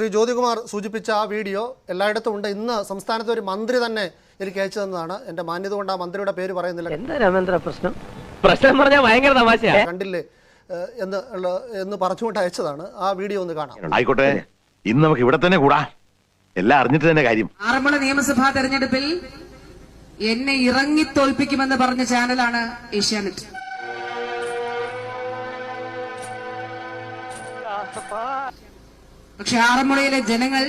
ശ്രീ ജ്യോതികുമാർ സൂചിപ്പിച്ച ആ വീഡിയോ എല്ലായിടത്തും ഉണ്ട്. ഇന്ന് സംസ്ഥാനത്തെ ഒരു മന്ത്രി തന്നെ എനിക്ക് അയച്ചു തന്നതാണ്. എന്റെ മാന്യത കൊണ്ട് ആ മന്ത്രിയുടെ പേര് പറയുന്നില്ല. എന്താ രാമേന്ദ്ര പ്രശ്നം? പ്രശ്നം പറഞ്ഞാൽ ഭയങ്കര തമാശയാ. കണ്ടില്ലേ എന്ന് പറഞ്ഞുകൊണ്ട് അയച്ചതാണ്. ആ വീഡിയോ ഒന്ന് കാണാം. ആയിക്കോട്ടെ, ഇന്ന് നമുക്ക് ഇവിടെ തന്നെ കൂടാ. എല്ലാം അറിഞ്ഞിട്ട് തന്നെ കാര്യം. ആറന്മുള നിയമസഭാ തെരഞ്ഞെടുപ്പിൽ എന്നെ ഇറങ്ങി തോൽപ്പിക്കുമെന്ന് പറഞ്ഞ ചാനലാണ് ഏഷ്യാനെറ്റ്. പക്ഷെ ആറന്മുളയിലെ ജനങ്ങൾ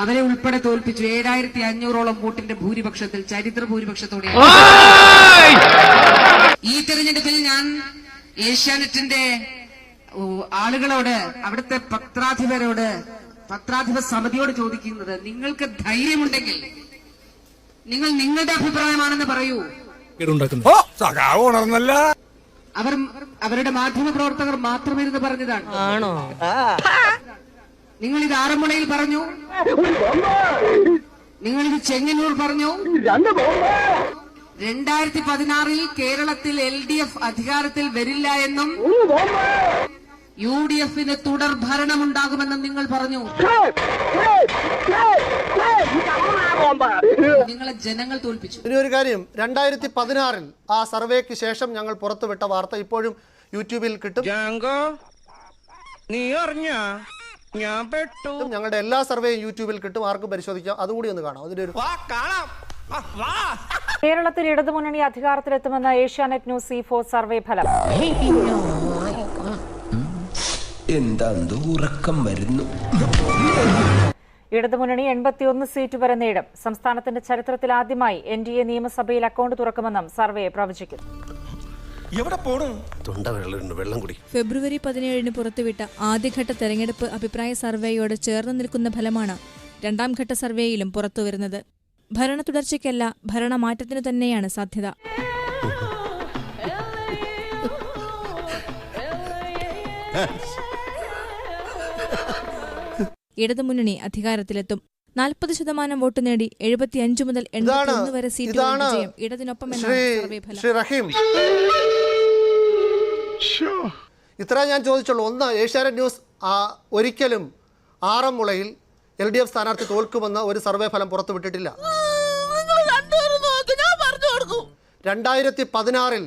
അവരെ ഉൾപ്പെടെ തോൽപ്പിച്ചു. 7500ഓളം വോട്ടിന്റെ ഭൂരിപക്ഷത്തിൽ, ചരിത്ര ഭൂരിപക്ഷത്തോടെ. ഈ തെരഞ്ഞെടുപ്പിൽ ഞാൻ ഏഷ്യാനെറ്റിന്റെ ആളുകളോട്, അവിടുത്തെ പത്രാധിപ സമിതിയോട് ചോദിക്കുന്നത്, നിങ്ങൾക്ക് ധൈര്യമുണ്ടെങ്കിൽ നിങ്ങൾ നിങ്ങളുടെ അഭിപ്രായമാണെന്ന് പറയൂ. അവരുടെ മാധ്യമ പ്രവർത്തകർ മാത്രമിരുന്ന് പറഞ്ഞതാണ്. ആണോ? നിങ്ങളിത് ആറന്മുളയിൽ പറഞ്ഞു, നിങ്ങളിത് ചെങ്ങന്നൂർ പറഞ്ഞു. 2016 കേരളത്തിൽ LDF അധികാരത്തിൽ വരില്ല എന്നും UDFന് തുടർ ഭരണമുണ്ടാകുമെന്നും നിങ്ങൾ പറഞ്ഞു. നിങ്ങളെ ജനങ്ങൾ തോൽപ്പിച്ചു. ഇനി ഒരു കാര്യം, 2016 ആ സർവേക്ക് ശേഷം ഞങ്ങൾ പുറത്തുവിട്ട വാർത്ത ഇപ്പോഴും യൂട്യൂബിൽ കിട്ടും. ഞങ്ങളുടെ എല്ലാ സർവേയും യൂട്യൂബിൽ കിട്ടും, ആർക്കും പരിശോധിക്കാം. അതുകൂടി ഒന്ന് കാണാം. അതിന്റെ ഒരു കേരളത്തിൽ ഇടതുമുന്നണി അധികാരത്തിലെത്തുമെന്ന ഏഷ്യാനെറ്റ് ന്യൂസ് C4 സർവേ ഫലം. ഉറക്കം വരുന്നു. ഇടതുമുന്നണി 81 സീറ്റ് വരെ നേടും. സംസ്ഥാനത്തിന്റെ ചരിത്രത്തിൽ ആദ്യമായി NDA നിയമസഭയിൽ അക്കൗണ്ട് തുറക്കുമെന്നും സർവേ പ്രവചിക്കുന്നു. ഫെബ്രുവരി 17 പുറത്തുവിട്ട ആദ്യഘട്ട തെരഞ്ഞെടുപ്പ് അഭിപ്രായ സർവേയോട് ചേർന്ന് നിൽക്കുന്ന ഫലമാണ് രണ്ടാം ഘട്ട സർവേയിലും പുറത്തുവരുന്നത്. ഭരണ തുടർച്ചയ്ക്കല്ല, ഭരണമാറ്റത്തിനു തന്നെയാണ് സാധ്യത. ഇടതുമുന്നണി അധികാരത്തിലെത്തും. 40% വോട്ട് നേടി 75 മുതൽ 81 വരെ സീറ്റുകൾ വിജയം ഇടതിനൊപ്പമെന്നാണ് സർവേ ഫലം. ഇത്ര ഞാൻ ചോദിച്ചുള്ളൂ. ഒന്ന്, ഏഷ്യാനെറ്റ് ന്യൂസ് ഒരിക്കലും ആറന്മുളയിൽ LDF സ്ഥാനാർത്ഥി തോൽക്കുമെന്ന് ഒരു സർവേ ഫലം പുറത്തുവിട്ടിട്ടില്ല. 2016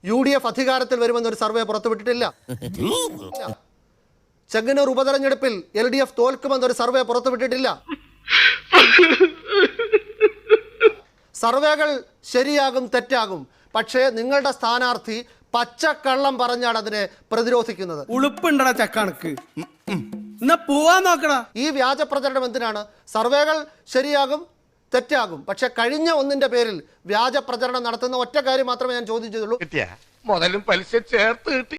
UDF അധികാരത്തിൽ വരുമെന്നൊരു സർവേ പുറത്തുവിട്ടിട്ടില്ല. ചെങ്ങന്നൂർ ഉപതെരഞ്ഞെടുപ്പിൽ LDF തോൽക്കുമെന്നൊരു സർവേ പുറത്തുവിട്ടിട്ടില്ല. സർവേകൾ ശരിയാകും, തെറ്റാകും. പക്ഷേ നിങ്ങളുടെ സ്ഥാനാർത്ഥി പച്ചക്കള്ളം പറഞ്ഞാണ് അതിനെ പ്രതിരോധിക്കുന്നത്. ഉളുപ്പുണ്ടടാ ചക്കണക്ക്, പോവാൻ നോക്കടാ. ഈ വ്യാജ പ്രചരണം എന്തിനാണ്? സർവേകൾ ശരിയാകും, തെറ്റാകും. പക്ഷെ കഴിഞ്ഞ ഒന്നിന്റെ പേരിൽ വ്യാജ പ്രചരണം നടത്തുന്ന ഒറ്റ കാര്യം മാത്രമേ ഞാൻ ചോദ്യം ചെയ്തുള്ളൂ. മുതലും പലിശ ചേർത്ത് കിട്ടി.